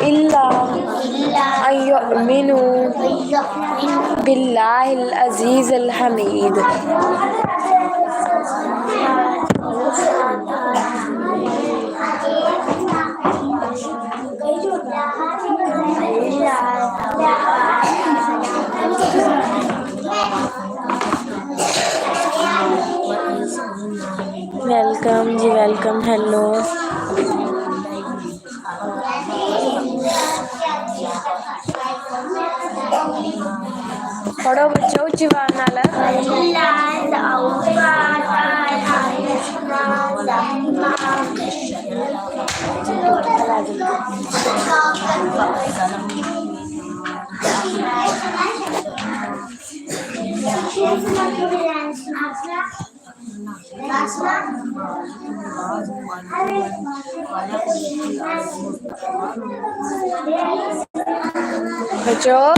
إلا أن يؤمنوا بالله العزيز الحميد. Welcome जी, welcome. Hello पढ़ो बच्चों उच्ची आवाज नाल। बच्चों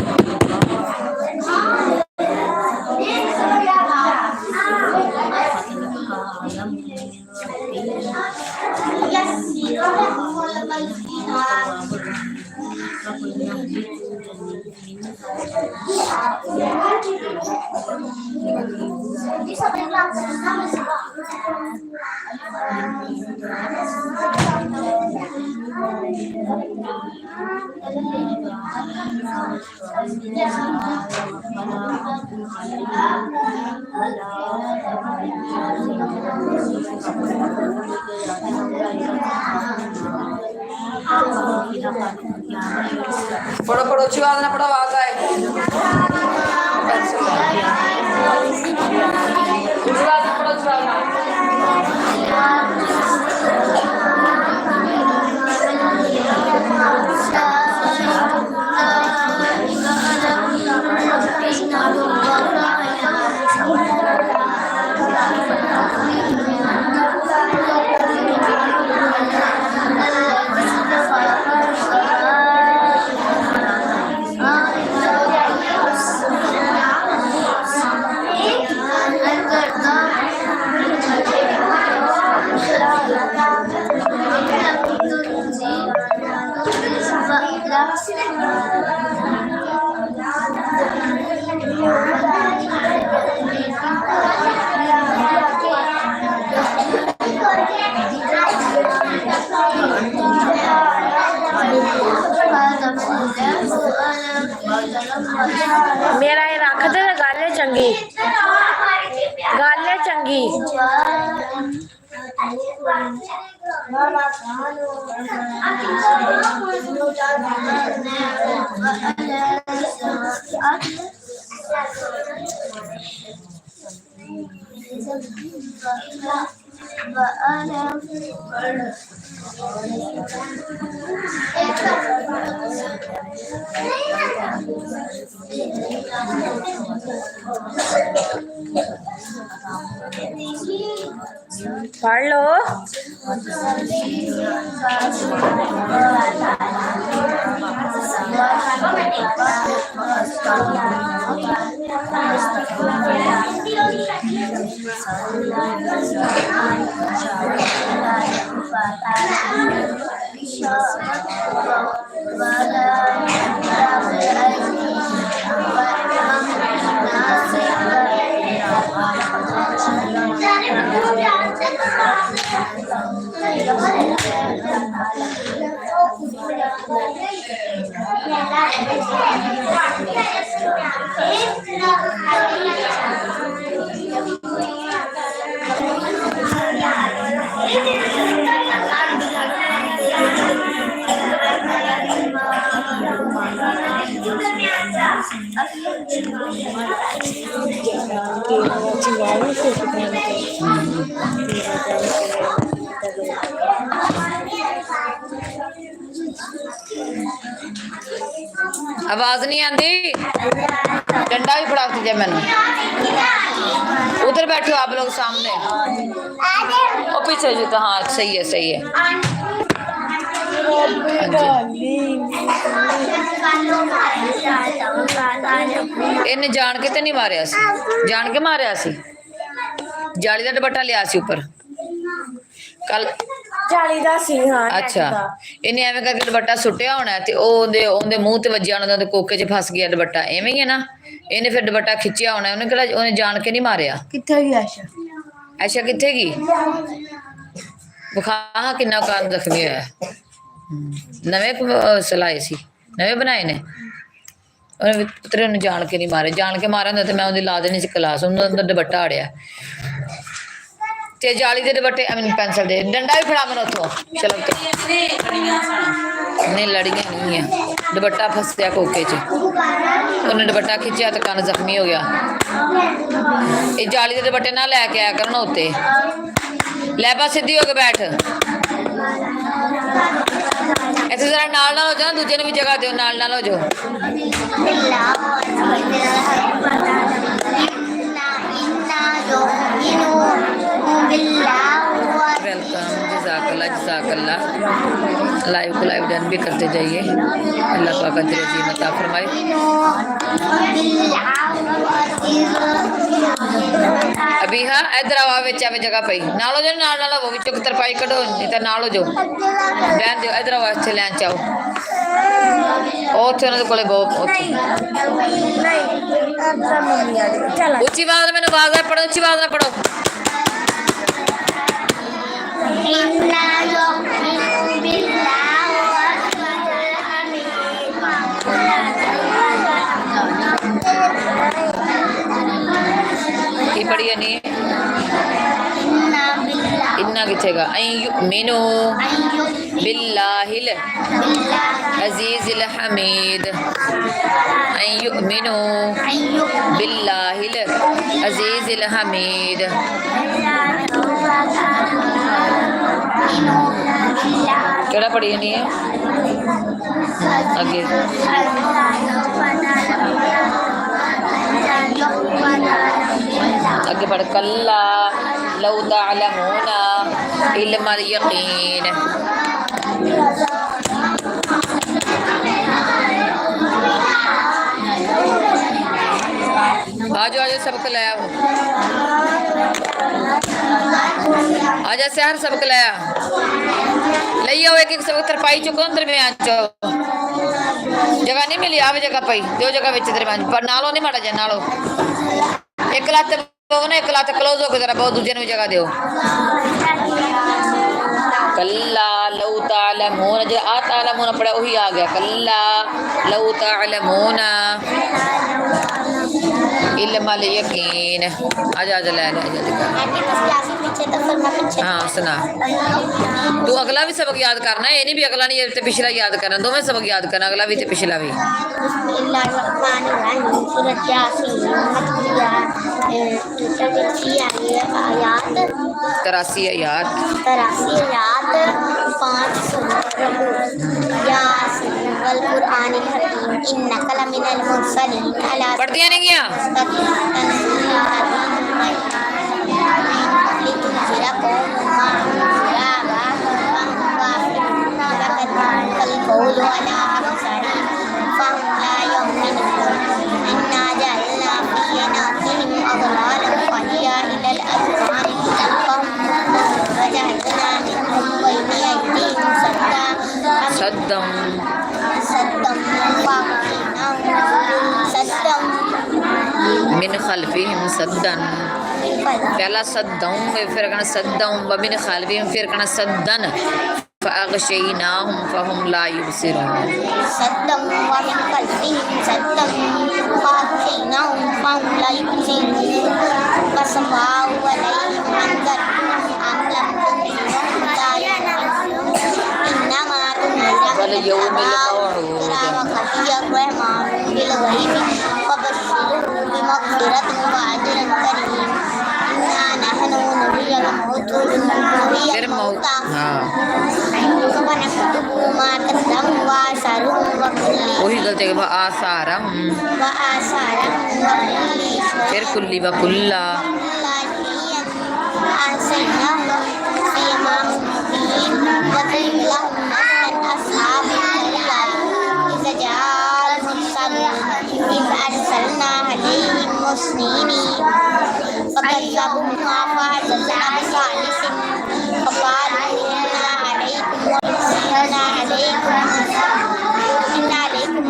पढ़ो पढ़ो अच्छी बात ना पढ़ो, आवाज आए। मेरा ये रख दे, गल चंगी, गल चंगी। पढ़ लो। आवाज नहीं आती, डंडा भी फड़ा दीजिए मैंने। उधर बैठो आप लोग सामने, और पीछे जो तो हाँ सही है सही है। इन्हें जान के तो नहीं मारिया सी, जान के मारिया सी। जाली का दुपट्टा लिया सी उपर कल जाली दा सी हां अच्छा इन्हें एवं करके दुपट्टा सुटिया होना है ते ओंदे मुंह ते वज्जिया होना ते कोके च फस गया दुपट्टा एवं ही है ना इन्हें फिर दुपट्टा खिंचिया होना उन्हें केड़ा उन्हें जान के नहीं मारिया किथे गई आयशा ऐशा किथे गई बुखा किन्ना कान जख्मी होया नवे सिलाए सी नवे बनाए ने उन्हें पुत्रे उन्हें जान के नहीं मारे जान के मारा तो मैं उन्हें ला देनी सी क्लास उन्हें अंदर दुपट्टा आड़िया ते जाली दे दुपट्टे पेंसिल दे डंडा भी फड़ा मैंने उतो चलो नहीं लड़ियां नहीं है दुपट्टा फस गया कोके च उन्हें दुपट्टा खिंचा तो कान जख्मी हो गया ये जाली दे दुपट्टे ना लैके आया करना उत्ते लै बस सीधी हो के बैठ इत्थे जरा नाल नाल हो जाओ दूजे ने भी जगह दो नाल नाल हो जाओ वेलकम जज़ाकल्लाह लाइव को लाइव डन भी करते जाइए अल्लाह पाक अजर अज़ीम अता फरमाए अभी हाँ इधर आवा विच आवे जगह पई नालो जो नाल नाल वो विचों तरपाई कढो नहीं तो नाल हो जो बहन दियो इधर आवा इत्थे लैन चाओ उत्थे उन्हां दे कोले बहुत उच्ची आवाज़ में मैनूं आवाज़ पढ़ो उच्ची आवाज़ ना पढ़ो की पढ़ी नहीं इन्ना किथेगा मिनो बिल्लाहिल अजीज़िल हमीद मिनो बिल्लाहिल अजीज़िल हमीद केड़ा पढ़ी नहीं है आगे आगे बढ़ कल्ला लौ तअलमूना इल्मल यकीन आजो आजो सबक लाया हो आजा सहर सबक लाया लिया हो एक एक सबक तरपाई चुको अंदर में आ जाओ जगह नहीं मिली आवे जगह पई दो जगह विच तेरे पर नालो नहीं माड़ा जा नालो एक लात ना एक लात क्लोज हो के जरा बहुत दूजे ने भी जगह दो कल्ला लौ तअलमून जो आ तअलमून पड़ा वही आ गया कल्ला लौ तअलमून इल्मल यकीन आजा आजा ले आजा हाँ सुना तू अगला भी सबक याद करना ये नहीं भी अगला नहीं ते पिछला याद करना दोवें सबक याद करना अगला भी ते पिछला भी तरासी आयात 5 पढ़ दिया नहीं गया सद्दम मिन खल्फिहिम सद्दन पहला सद्दम फिर कहना सद्दम व मिन खल्फिहिम फिर कहना सद्दन फअग़शयनाहुम फहुम ला युबसिरून सद्दम व मिन खल्फिहिम सद्दम फअग़शयनाहुम फहुम ला युबसिरून फसवाउ अलैहिम अंदर अम लम तुनज़िरहुम ला युबसिरून इन्नमा तुनज़िर यौमिल मौऊद वही गलती है आसारम फिर कुल्ली व कुल्ला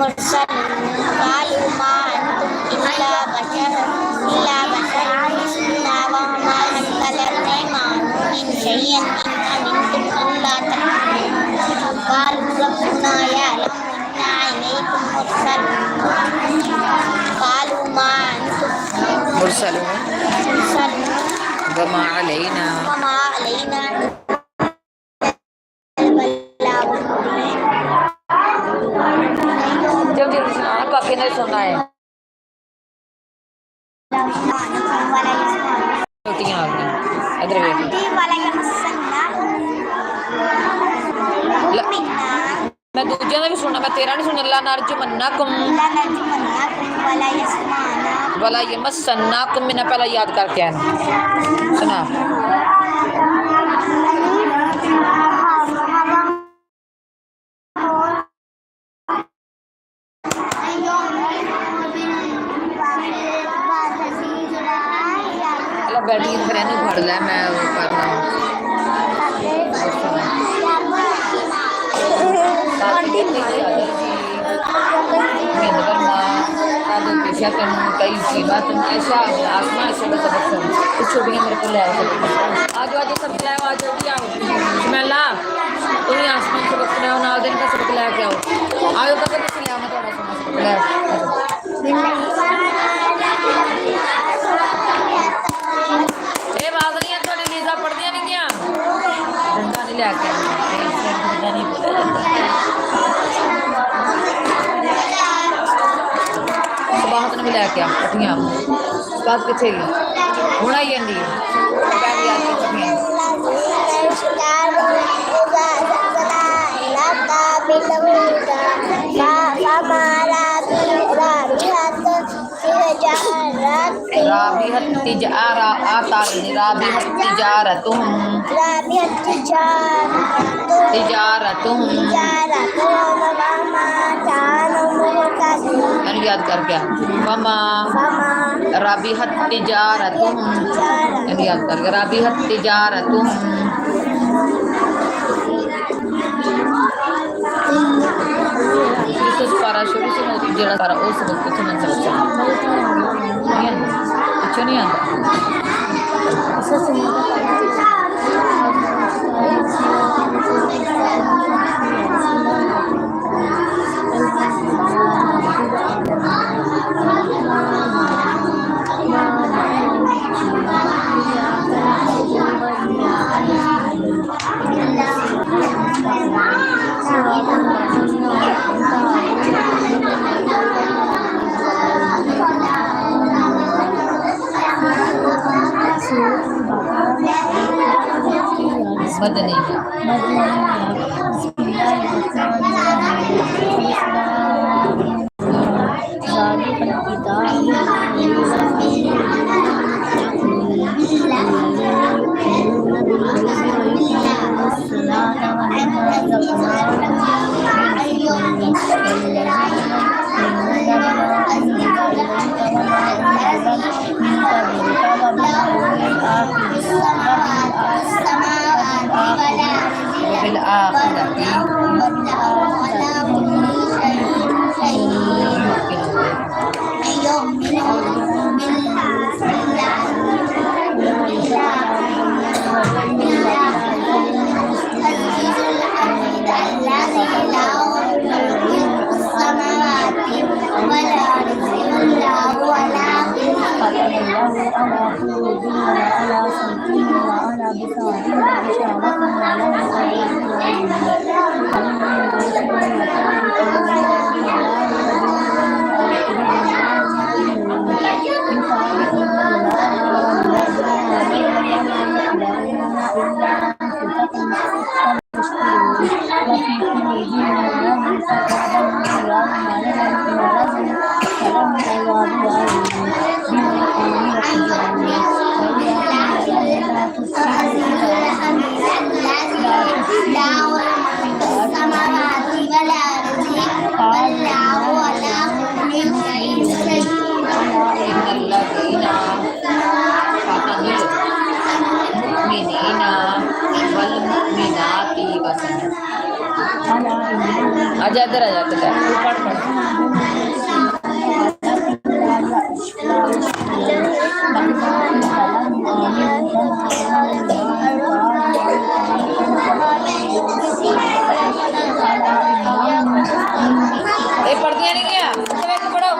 मुरसलून कालू मा अंतुम इल्ला बशर मिस्लुना व मा नज़्ज़लल रहमानु मिन शैइन इन अमिनतुम अल्ला तक़ूलू कालू रब्बुना यअलमु इन्ना इलैकुम मुरसलून कालू मा अंतुम मुरसलून वमा अलैना जब जब सुना बाकी ने सुना है रोटियां आ गई इधर देख मैं दूजा का भी सुनना मैं तेरा नहीं सुनना ला नरजुमन्नकुम वला यमस्सन्नाकुम मैंने पहला याद करके आया सुना बैठी फिर इन्हू फड़ लै मैं करना पेशा तेन कई सीमा तुम ऐसा आसमान से छोटियाँ मेरे को ले आओ आज आज सबक लाओ आज जल्दी आओ मैला तुम आसमान सबक लाओ नाल दिन का सबक लैके आओ आओ कब तुम ले आओ मैं थोड़ा सोना सबक लै ये बागलियां थोड़ी लीजा पढ़दियां नहीं क्या डंडा नहीं लैके डंडा नहीं बोला बात ने भी लैके आ कट्ठियां बात किथे गई हुण आई जंदी राबिहत तिजारा आतानी राबिहत तिजारतुम मैंने याद कर क्या ममा राबिहत तिजारतुम मैंने याद कर गया राबिहत तिजारतुम इस पारा शुरू से जड़ा पारा उस वक्त कुछ नहीं समझ कुछ नहीं आता मदनी आजा इधर आ जा पढ़ ये पढ़ दिया नहीं क्या तो पढ़ो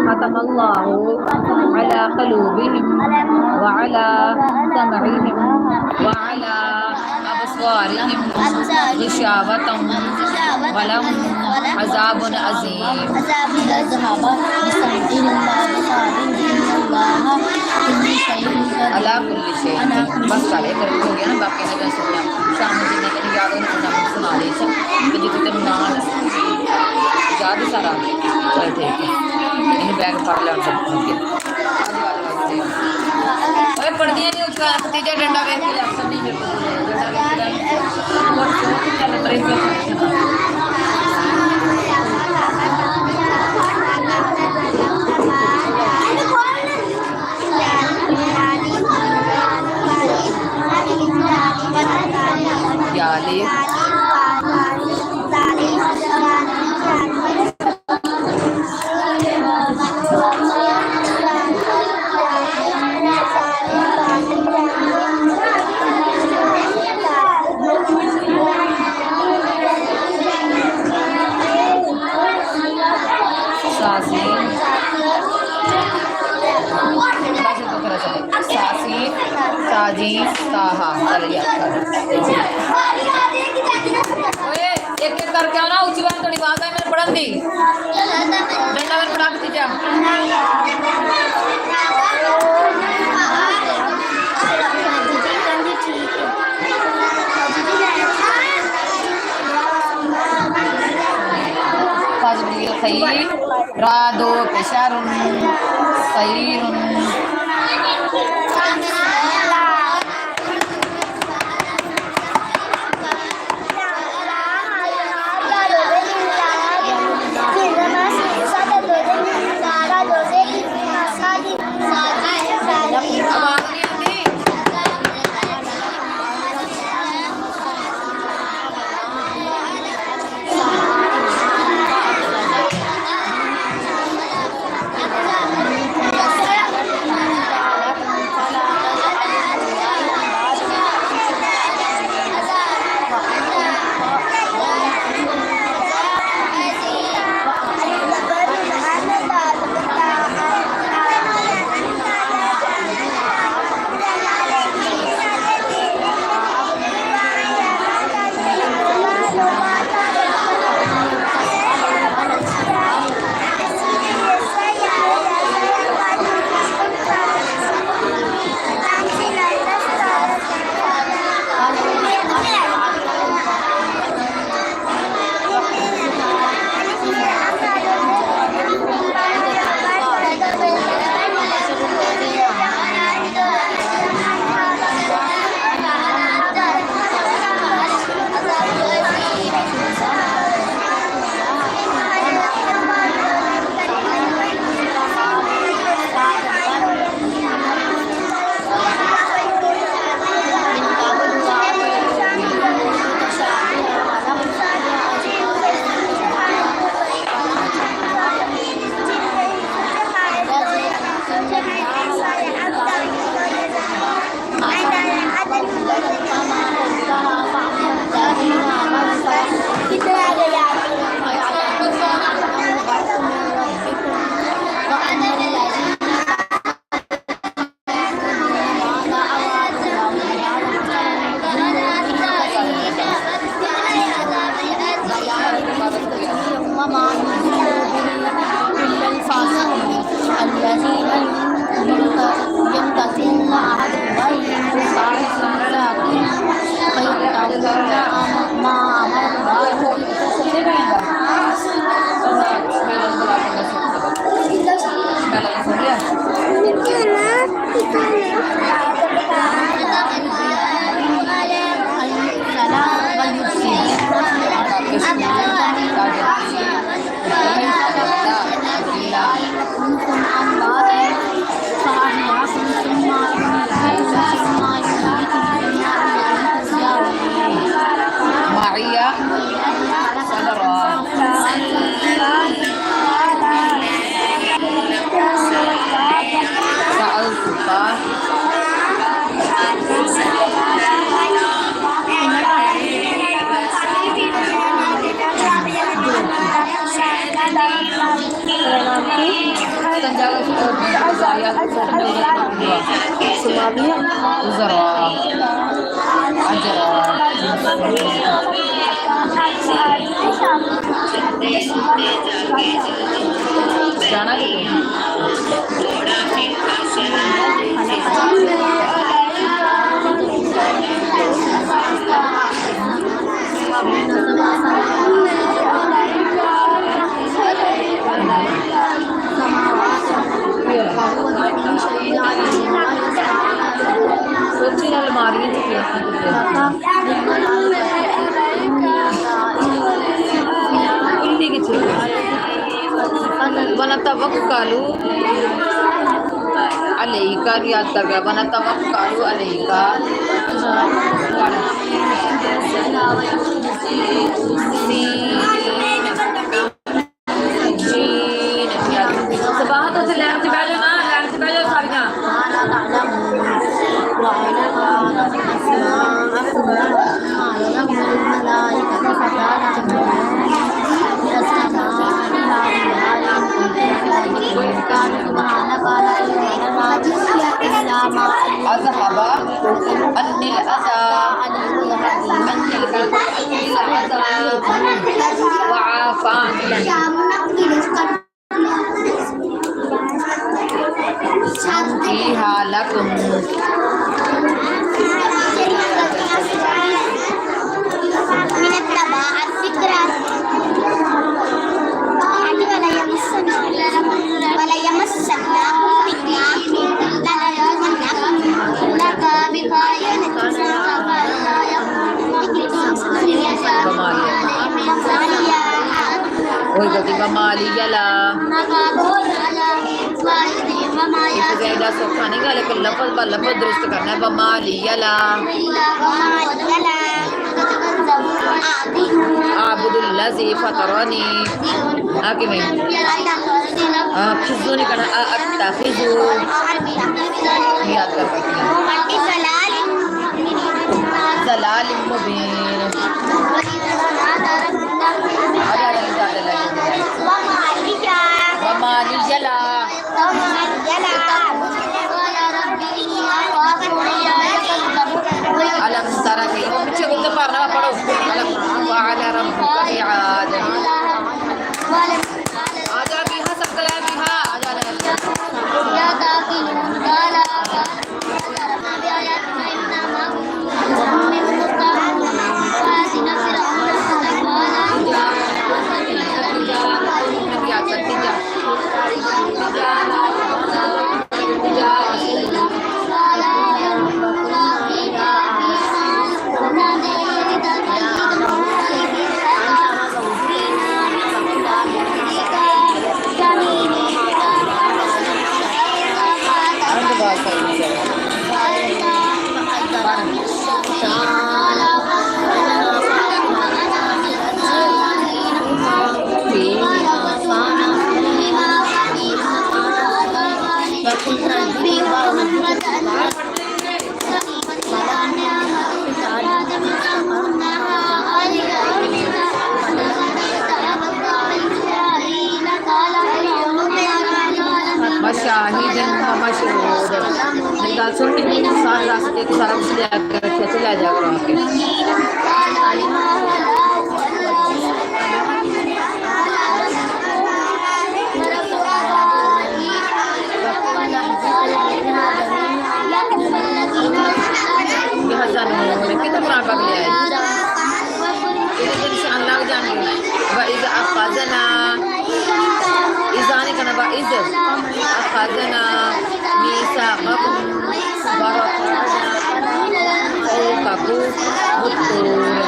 ختم الله على قلوبهم وعلى سمعهم وعلى أبصارهم غشاوة ولهم عذاب عظيم अला कुल्ली शे बस सारे कर हो गया ना बाकी ने सुन लिया शाम जी ने कहीं याद होने ना सुना दे सब तो जो तेरे नाल याद सारा चल ठीक है इन बैग पढ़ ले सब ठीक है ओए पढ़ दिया नहीं उसका तीजा डंडा वेख के सब नहीं मेरे को याली सासी साजी साहा चल गया ओए एक एक करके आओ ना ऊंची बात थोड़ी बात है मेरे पढ़न दी डंडा में पढ़ा के जा फाजली खैर रादो पेशारुन Khairun Sumabnya. Uzara. Ajara. Jana gitu. सोची अलमारी बना तवक्कलु अलैका रियाद कर गया बना तवक्कलु अलैका सबाह तो से लैंड से बैठो ना लैंड से बैठो सारियां azhaba anil asa anil asa wa afani fiha lakum من التباعد فكرة ولا يمسناكم منا لك بقاية Oi gati bamali jala itu kaida sokhani gale ke lafaz durust karna hai bamali jala abudul lazi fatarani akime khizuni kana attakhizu yaad kar zalal mubin Wamali jala alam tara ke picche bolte parna pado alam fa'ala rabbuka bi'ad aja biha sakala biha aja ya taqin qala Masyahidan wa masyhudan. Nikah sunni सारे रास्ते को सारा कुछ ले आकर कैसे ले जाकर वहाँ पे यहाँ जाने में कितना प्राण पकड़ लिया है इधर तो निशान लग जाएंगे वह इधर अफ़ाज़ना इज़ानी करना वह इधर अफ़ाज़ना मीसाक़कुम kaku betul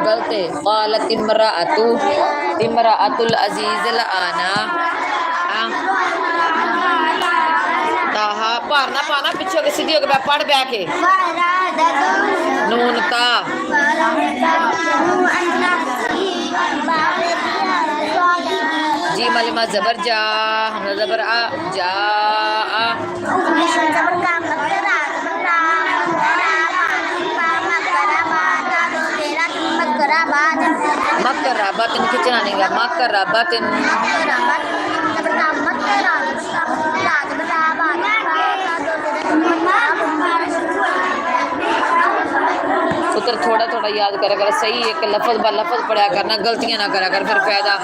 गलते qalat imra'atul aziz al ana taha भरना पाना पिछे के सीधी होके पढ़ बह के नून ता जी मलिमा जबर जा हमने जबर आ जा आ मकराबत खिंचना नहीं गा मकराबत पुत्र थोड़ा थोड़ा याद करा कर सही एक लफज ब लफज पढ़ा करना गलतियां ना करा कर फिर फायदा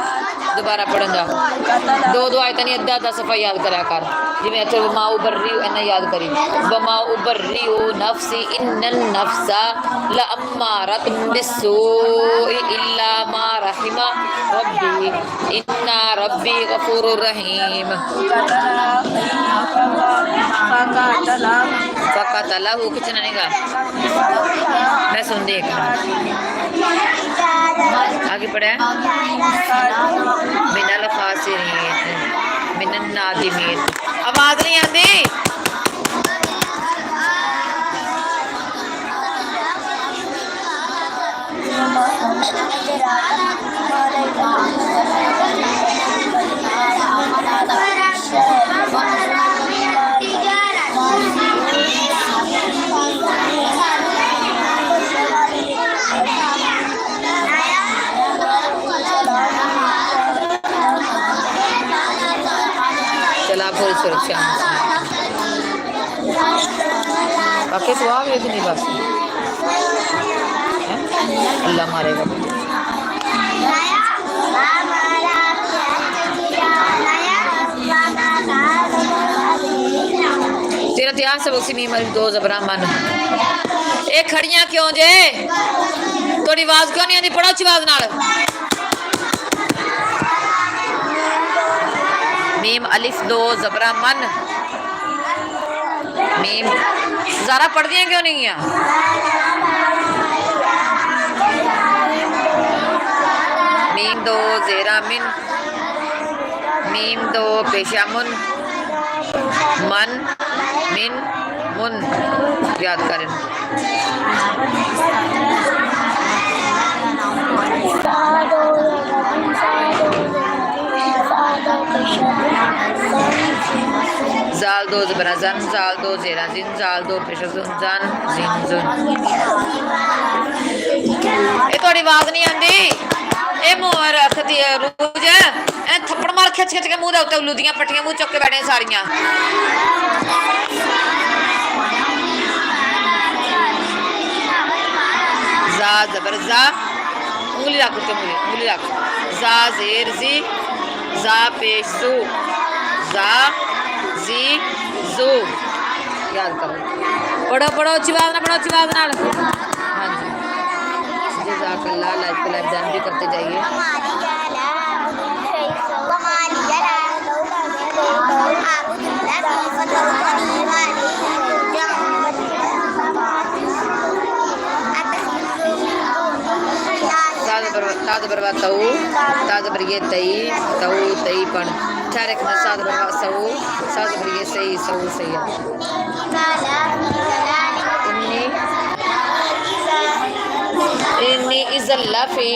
दोबारा पढ़न जा दो दो आयत नहीं अद्धा सफा याद करा कर जिवें इत्थे बमा उबर्री इन्ना याद करी बमा उबर्री नफ्सी इन्नन नफ्सा लअम्मारत बिस्सूइ इल्ला मा रहिमा रब्बी इन्ना रब्बी गफूरुर रहीम फकतला वो कुछ नहीं गा मैं सुन देख आगे पढ़ा मिनल खासिरीन मिनन नादिमीन आवाज नहीं आती चला पूरी सुरक्षा बाकी तो आ गए थे नहीं बस अल्लाह मारेगा तेरा इतिहास सब उसी में दो जबरा मन ए खड़ियां क्यों जे थोड़ी आवाज क्यों नहीं आती पढ़ो अच्छी आवाज नाल मीम अलिफ दो जबरा मन मीम ज़रा पढ़ दिया क्यों नहीं है मीम दो जेरा मिन मीम दो पेशा मुन मन मिन मुन याद करें जाल दो जबरा जन जाल दो जेरा जिन जाल दो पेशा जुन जन जिन जुन ये थोड़ी आवाज नहीं आती ए मुंह रखती है रूज ए थप्पड़ मार खिच खिच के मुंह दे उत्ते उल्लू दियां पट्टियां मुंह चुक के बैठे सारियां जा जबर जा उंगली रख उत्ते उंगली रख जा जेर जी जा पेश जू जा जी जू याद करो पढ़ो पढ़ो अच्छी बात ना पढ़ो अच्छी बात नाल हाँ जी जज़ाकल्लाह लाइफ को लाइफ दान भी करते जाइए ताज बरवा तऊ ताज बरिए तई तऊ तई पण चारे के साथ बरवा सऊ साथ बरिए सही सऊ सही इन्नी इज़ल्ला फी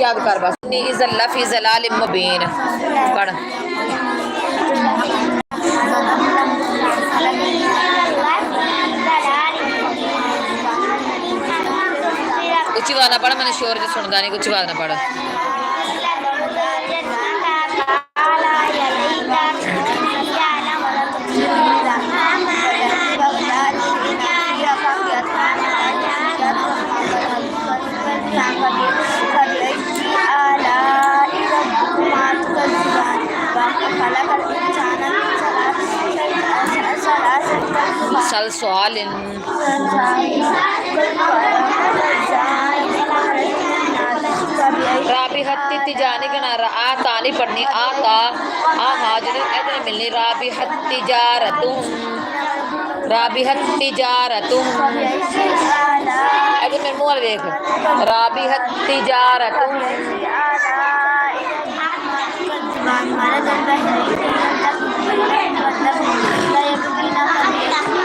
याद कर बस इन्नी इज़ल्ला फी ज़लालिम मुबीन पढ़ कुछ बात ना पढ़ मैंने शोर जो सुनता नहीं कुछ बात ना पढ़ सल सवालिन राबी हत्ती तिजानी का नारा आ तानी पढ़नी आता आ हाजिर इधर मिलनी राबी हत्ती जारतुम इधर मेरे मुंह देख राबी हत्ती जारतुम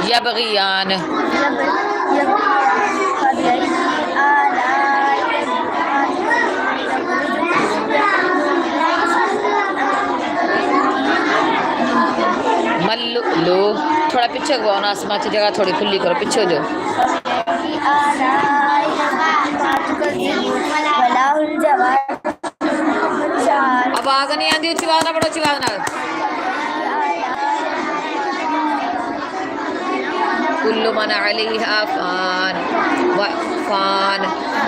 यबगियान मल्लू लो थोड़ा पीछे को ना आसमान की जगह थोड़ी खुली करो पीछे हो जाओ अब आग नहीं आती उच्ची आवाज ना पड़ो उच्ची आवाज ना कुल्लु मन अलैहा फान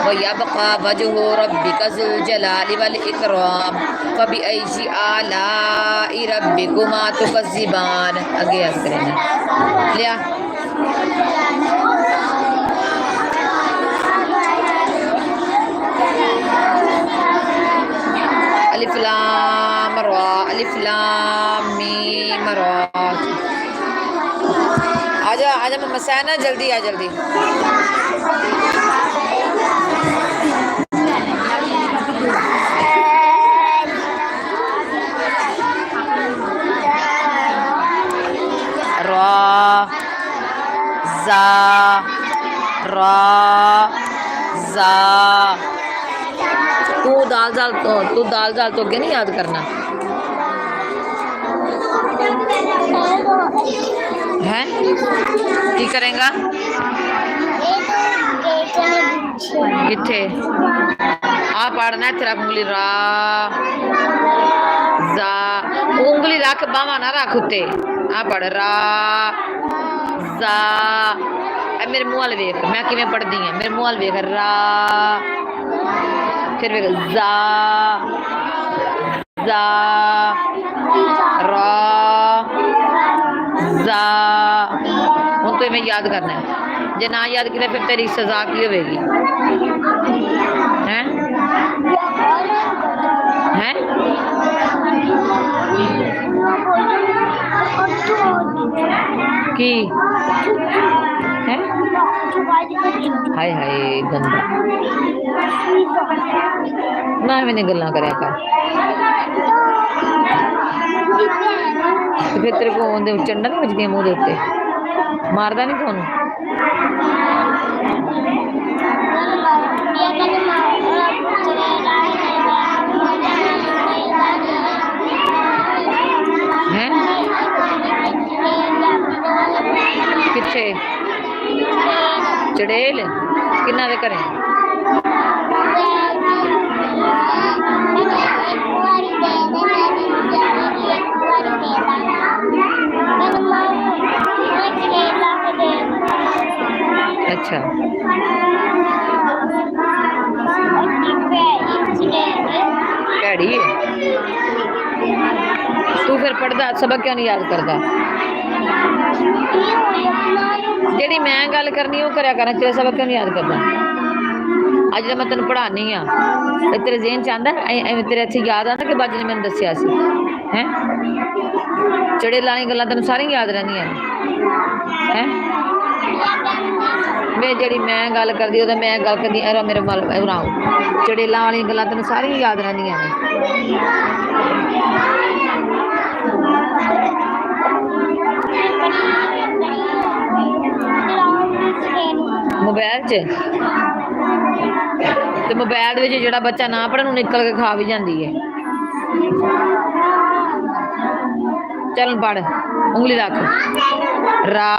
व यबका वजहु रब्बिका ज़ुल जलाली वल इकराम फबिअय्यि आलाइ रब्बिकुमा तुकज़्ज़िबान आगे याद करेंगे लिया अलिफ लाम मीम रा आजा आजा मम्मा सहना जल्दी आ जल्दी रा जा तू दाल तो अगे नहीं याद करना है की करेगा किथे आ पढ़ना तेरा उंगली रा जा उंगली रख बावा ना रख उत्ते आ पढ़ रा जा मेरे मुंह वाल वेख मैं किवें पढ़दी हां मेरे मुंह वाल वेख रा फिर वेख जा जा रा जा हूँ तो मैं याद करना है जे ना याद किया फिर तेरी सजा की होगी हैं हैं की है हाय हाय गंदा ना मैंने गल्ला कर फिर तेरे को चंडा नहीं बजदियां मुंह के उत्ते मारदा नहीं थानू हैं किथे चड़ेल किन्ना दे घरें अच्छा भैड़ी है तू फिर पढ़दा सबक क्यों नहीं याद करता जेड़ी मैं गल करनी वो करया करना तेरा सबक क्यों नहीं याद करता अज जो मैं तेन पढ़ानी हाँ तेरे जेहन च आंदा तेरे इत्थे याद आंदा कि बाजी ने मैंने दस्सिया सी हैं चड़ेल वाली गल्लां तेन सारियां याद रहिंदियां हैं मैं जी मैं गल करदी ओह मैं गल करदी मेरे बनाओ चड़ेलों वाली गल्लां तेन सारियां याद रहिंदियां ने मोबाइल च ते मोबाइल विच जिहड़ा बच्चा ना पढ़न निकल के खा भी जाती है चल पढ़ उंगली रख रा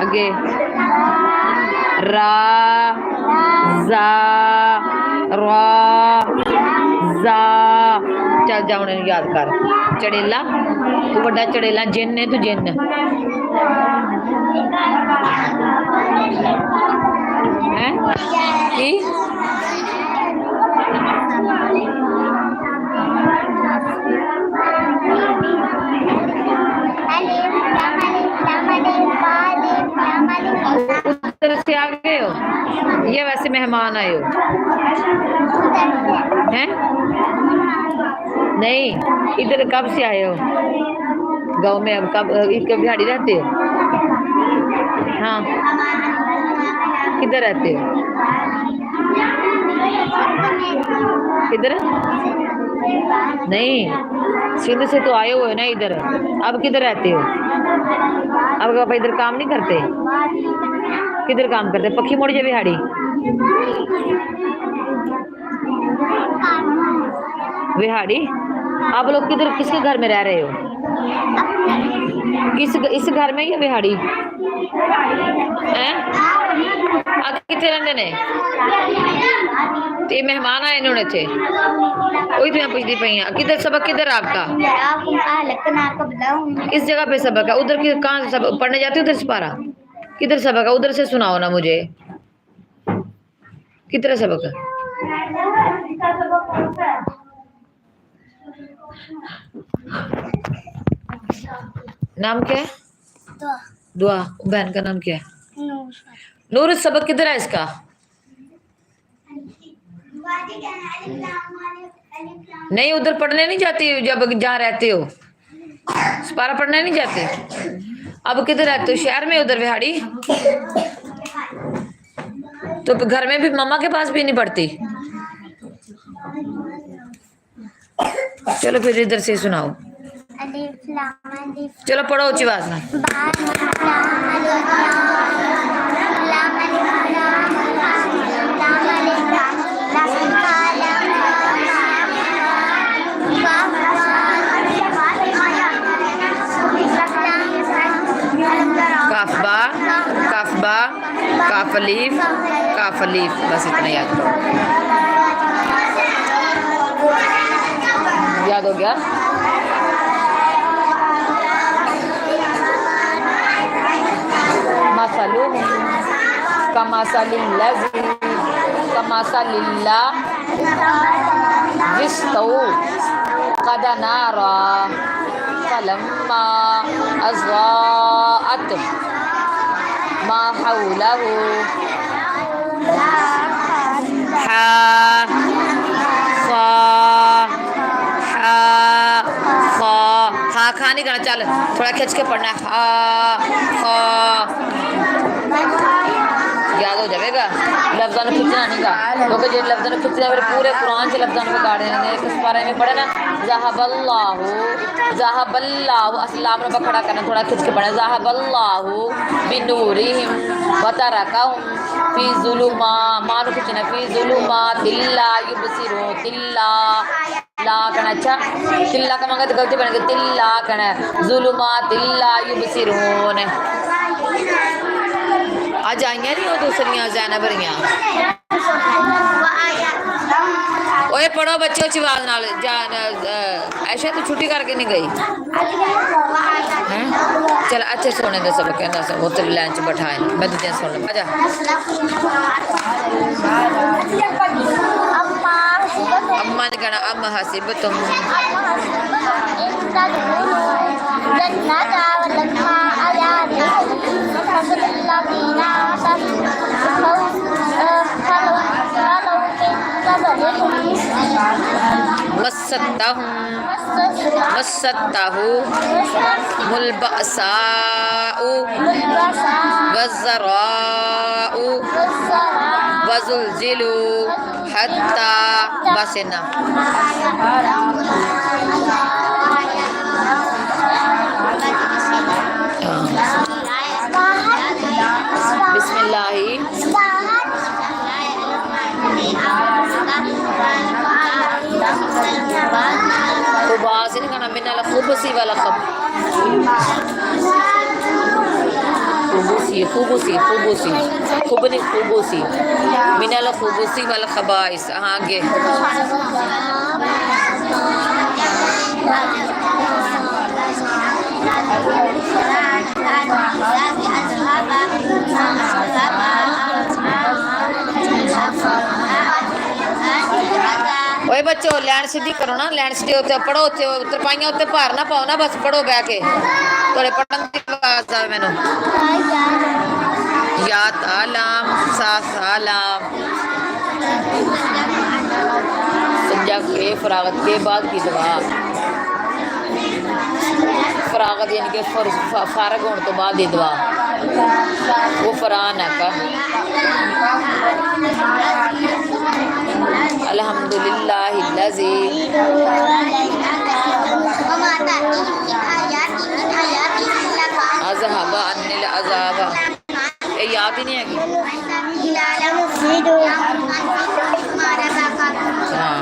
अगे रा जा रा जा चल जा उन्हें याद कर चड़ेला तू बड़ा चड़ेला जिन है तू जिन है की उधर से आ गए हो ये वैसे मेहमान आए हो हैं नहीं इधर कब से आए हो गांव में अब कब बिहाड़ी रहते हो हाँ किधर रहते हो किधर नहीं सिंध से तो आए हुए ना इधर अब किधर रहते हो आपके पापा इधर काम नहीं करते? किधर काम करते? पक्की मोड़ी जा बिहाड़ी? बिहाड़ी। आप लोग किधर किसके घर में रह रहे हो? इस घर में या बिहाड़ी हैं? आगे कितने रहते ने? ते मेहमान आए इन्होंने थे वही तो मैं पूछती पई हां। किधर सबक किधर आपका? किस जगह पे सबक है? उधर की कहां से सब पढ़ने जाते हो? उधर से पारा किधर सबक है? उधर से सुनाओ ना मुझे, किधर है सबक? नाम क्या है? दुआ। बहन का नाम क्या है? नूर। सबक किधर है इसका? नहीं उधर पढ़ने नहीं जाती जब जहाँ रहते हो? पारा पढ़ने नहीं जाते? अब किधर रहते हो? शहर में? उधर बिहाड़ी? तो घर में भी मम्मा के पास भी नहीं पढ़ती? चलो फिर इधर से सुनाओ। चलो पढ़ो ऊंची आवाज में। काफबा काफबा काफलीफ काफलीफ, बस इतना याद करो। याद हो गया? मसलुहुम कमसलिल्लज़ी कमसलिल्लाह इस्तौ क़द नारा फलम्मा अज़ाअत मा हौलहु हा खा नहीं करना। चल थोड़ा खिंच के पढ़ना है। याद हो जाएगा। लफ्ज़ों ने खिंचना नहीं का, क्योंकि जो लफ्ज़ों ने खिंचना मेरे पूरे कुरान से लफ्ज़ों ने बिगाड़े हैं। किस बारे में पढ़े ना? ज़हबल्लाहु अस्लाम ने खड़ा करना, थोड़ा खिंच के पढ़ना। ज़हबल्लाहु बिनूरिहिम व तरकहुम फी ज़ुलुमा मानो खिंचना फी ज़ुलुमातिल ला युबसिरून तिल्ला ला कहना। अच्छा तिल्ला का मांगा तो गलती बन गई। तिल्ला कहना ज़ुलुमातिल ला युबसिरून। आज आइयां नहीं हो दूसरियां ज़ैनबरियां? ओए पढ़ो बच्चों चिवाल नाल। ऐशा तो छुट्टी करके नहीं गई हैं? चल अच्छे सोने दे सब कहना सब वो तेरी लाइन च बैठाए मैं तुझे सुन ले। आजा अम्मा ने कहना अम्मा हसीब तुम मस्सतहु मुलबसाउ वज़राउ वज़ुलजिलु हत्ता बसना। बिस्मिल्लाही खुबास नहीं कहना। मिनल खुबसी वाला खब खुबूसी खुबूसी खुबूसी खुबनी खुबूसी मिनल खुबूसी वाला खबाइस। हाँ आगे ओए बच्चों लैंड सीधी करो ना। लैंड सीधी उत्ते पढ़ो। उत्ते तरपाइयां उत्ते भार ना पाओ ना, बस पढ़ो बह के। थोड़े पढ़न की आवाज आवे मैनू। या तालाम सा सालाम सज्जा के फरागत के बाद की दुआ। फरागत यानी कि फारग होने तो बाद की दुआ वो फरान है का। अल्हम्दुलिल्लाहिल्लज़ी आती नहीं हैगी। हाँ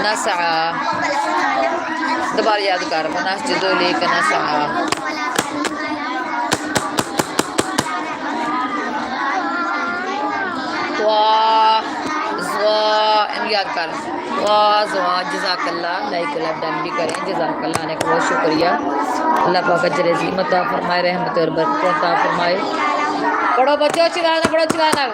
नसा दोबारा याद कर नस्जिदु लेक नसा याद कर जज़ाकल्लाह लाइक डन भी करें। जज़ाकल्लाह ने बहुत शुक्रिया। अल्लाह पाक अजर अज़ीम अता फरमाए, रहमत और बरकत अता फरमाए। पढ़ो बच्चों चिल्लाना, पढ़ो चिल्लाना।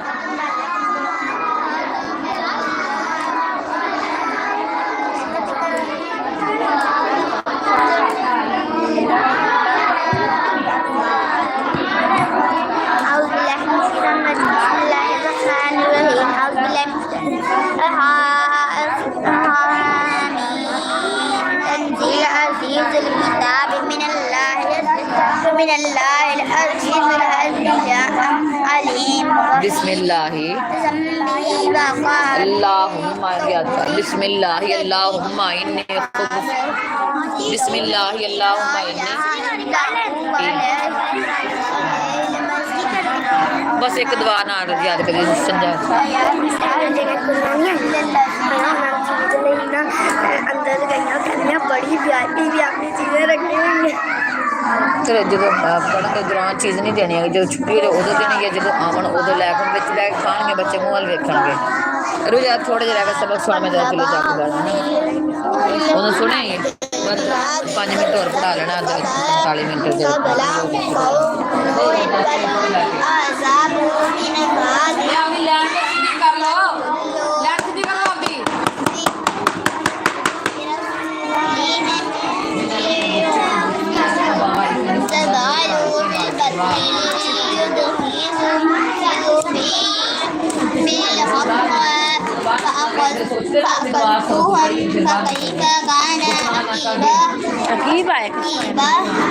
बिस्मिल्लाहि अल्लाहुम्मा याद कर बिस्मिल्लाहि अल्लाहुम्मा इन्नी बिस्मिल्लाहि अल्लाहुम्मा इन्नी बस एक दुआ ना याद करिए संजा अंदर गई बड़ी वीआईपी भी अपनी चीजें रखी हुई है। फिर जो पढ़न के दौरान चीज़ नहीं देनी है, जो छुट्टी हो उदो देनी है, जो आवन उदो लैके बच्चे लैके खाएंगे, बच्चे मुँह वाल वेखेंगे। रोज यार थोड़े जरा सबक सुन में जरा चले जाके बैठना उन्होंने सुने ही बस 5 मिनट और पढ़ा लेना 45 मिनट अकीब है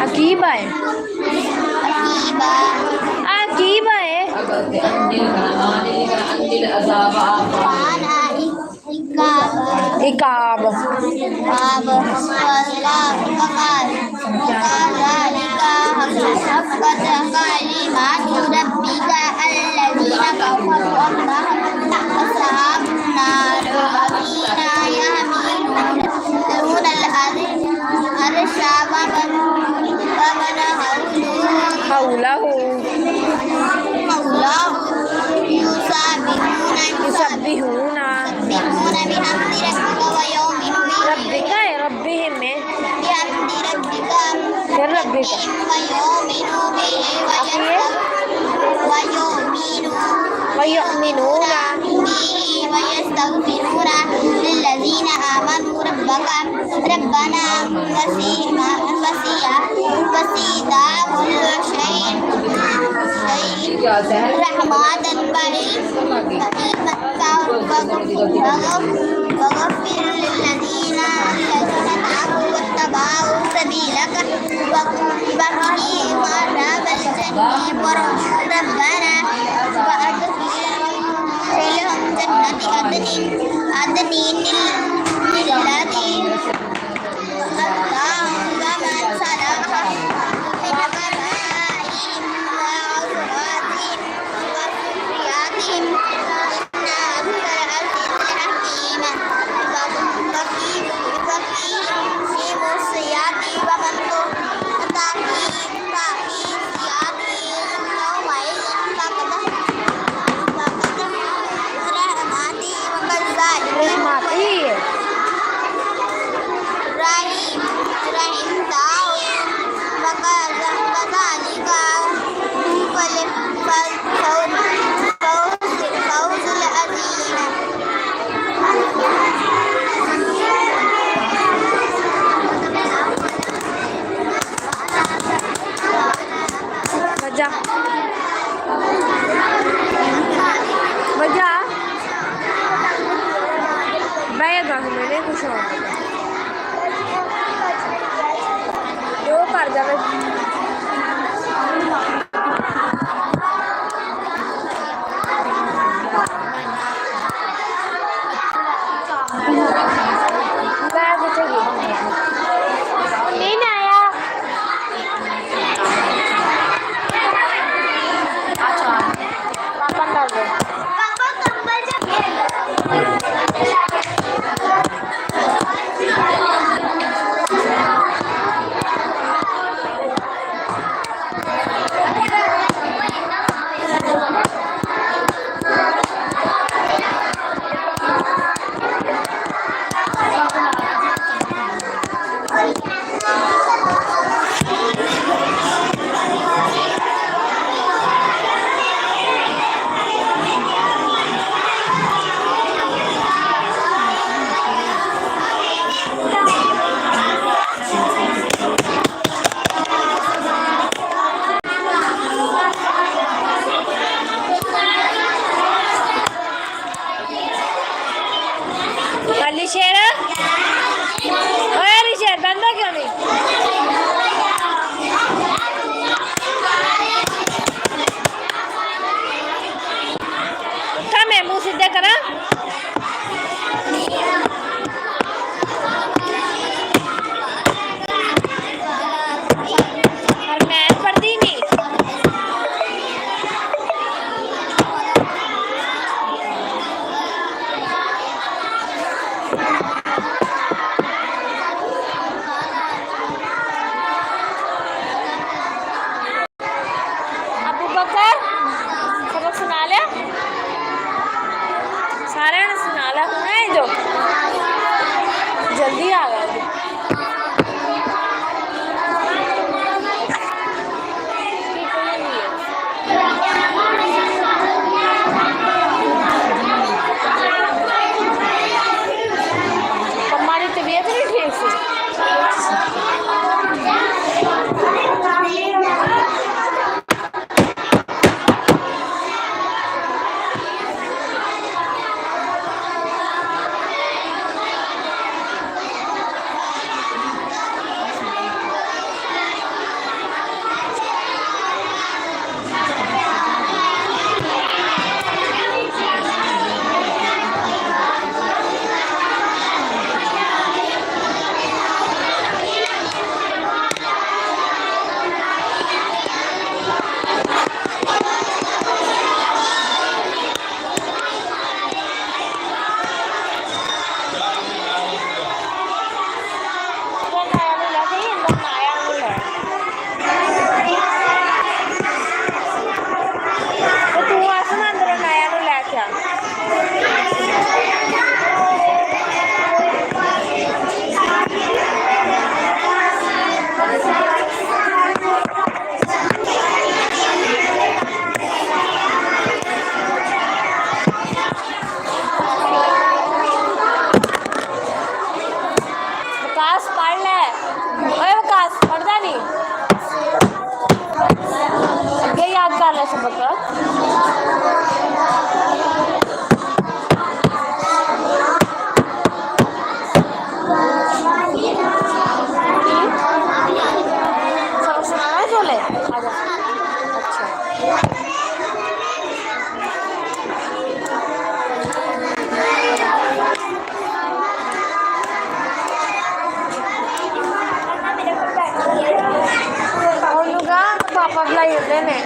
अकीब है अकीब है इकाब युसब्बिहूना रब्बिका है रब्बिहिम में फिर रब्बिका वयुमिनूना ويستغفرون للذين آمنوا ربنا وسيع كل شيء رحمة وغفر للذين تابوا واتبعوا سبيلك وقهم عذاب الجحيم ربنا وأدخلهم جنة عدن التي اللهم من صلح من آبائهم وأزواجهم وذرياتهم إنك العزيز الحكيم وقهم في مرسيات ومن تقي سيئاته يومئذ فقد رحمتي रहमाती رحم تاو وكذلك فوز العظيم बजा बजा बैगा मैंने कुछ और जो कर जावे मैं पूछेगी नहीं आया बकर सबक सुना लिया सारे ने सुना लिया है जो जल्दी आ गया हमारी तबीयत नहीं ठीक थी विकास पढ़ ले ओए विकास पढ़दा नहीं अगे याद कर ले सबक सबक सुनाना है जोले आजा अच्छा पापा बुलाई होते ने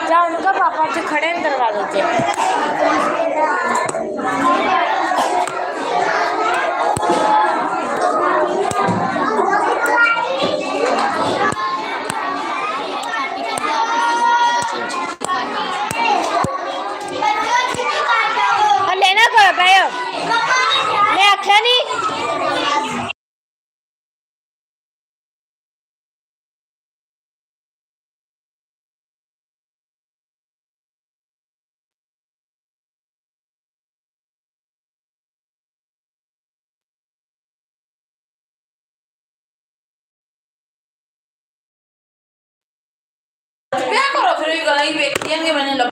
जा उनका पापा जो खड़े हैं दरवाजे पे लेना करो भाई मैं आख्या नहीं क्या करो फिर ये गला ही बेच दिया मैंने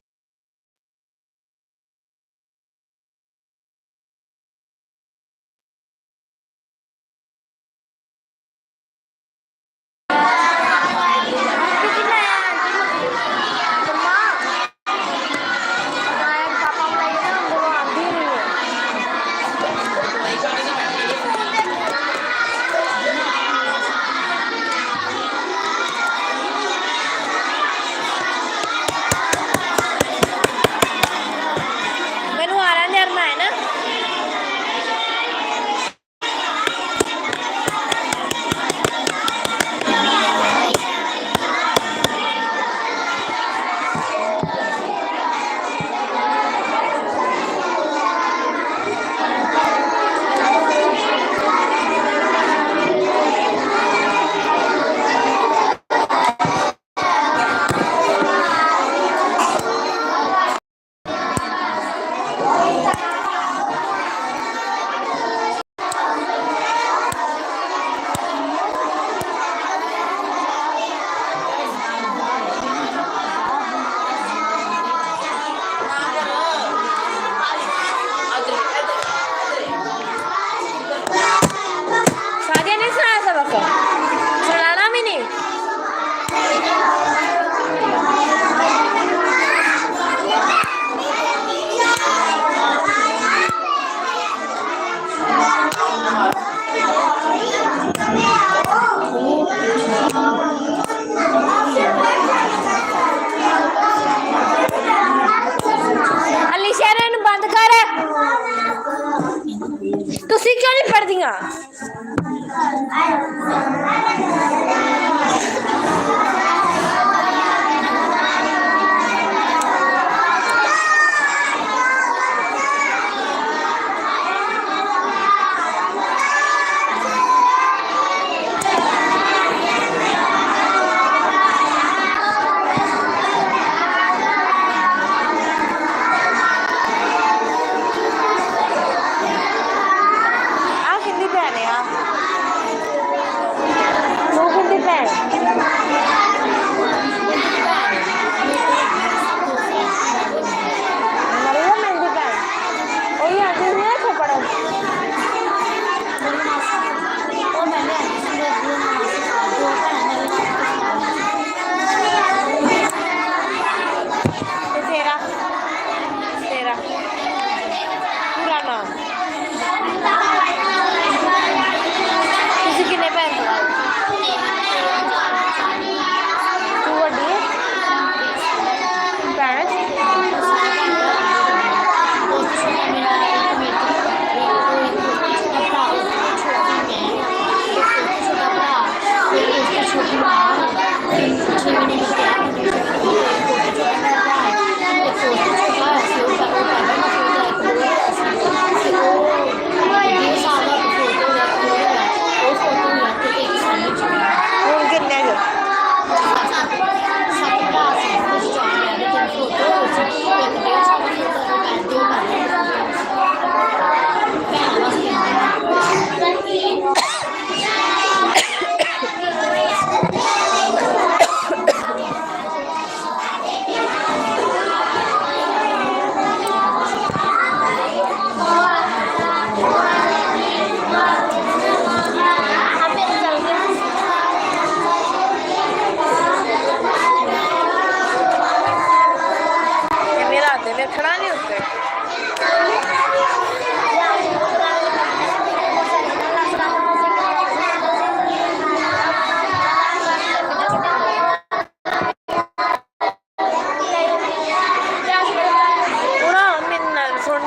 ਤੁਸੀਂ ਕਿਉਂ ਨਹੀਂ ਪੜਦੀਆਂ?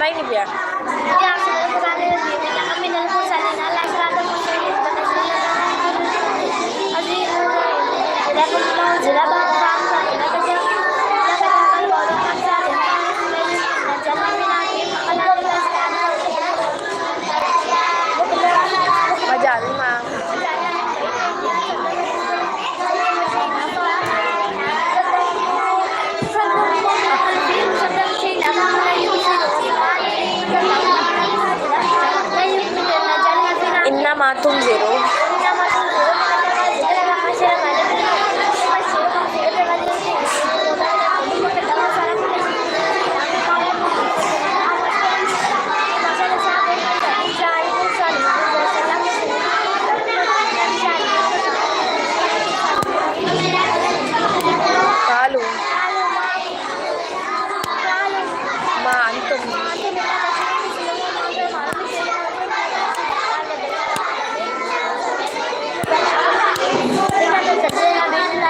ही नहीं पिया मजा आ रही माँ इन्ना मातुम ज़ीरो कालू माँ अंतुम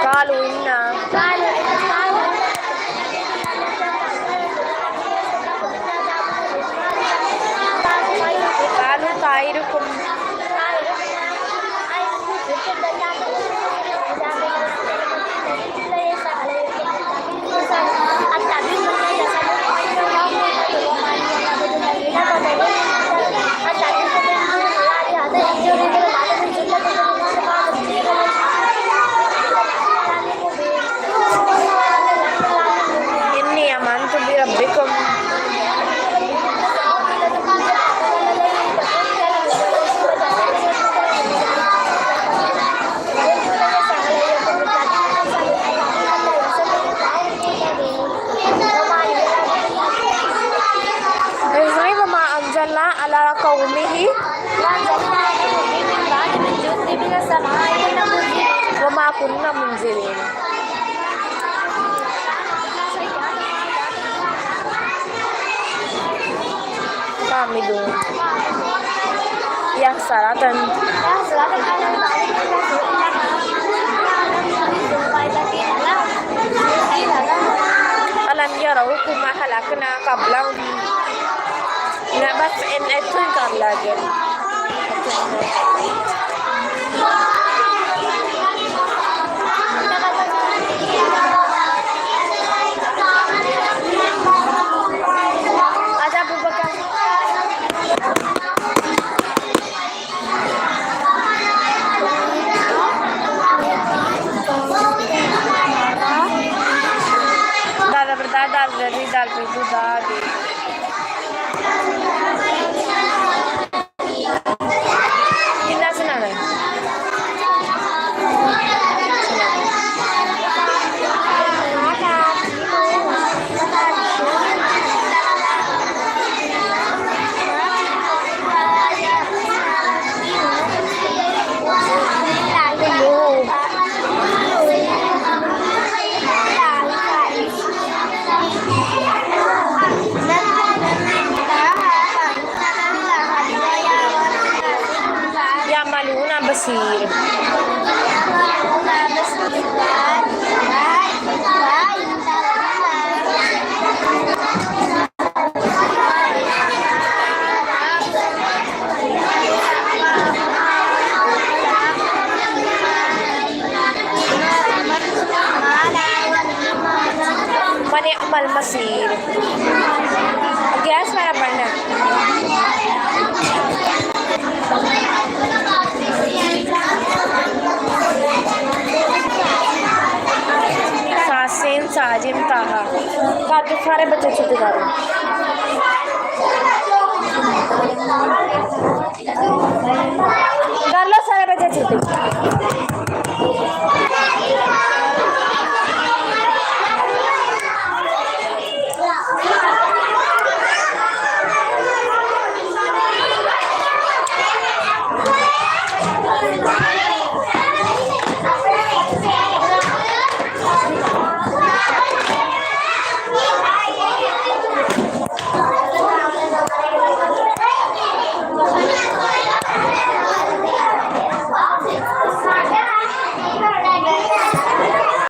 कालू इन्ना कालू ताइरुकुम इन्नी अमानतु बिरब्बिकुम وما أنزلنا على قومه وما كنا منزلين حامدون يحسرة ألم يروا كما خلقنا قبلهم Nah, bas itu yang kan lagi. Ada Abu Bakar. Dada berdada dari dal itu dadi. कितना सुना है basir Mani amal masir gas para panda सासिन साजिम ताहा काफी सारे बच्चे छुट्टी कर रहे कर लो सारे बच्चे छुट्टी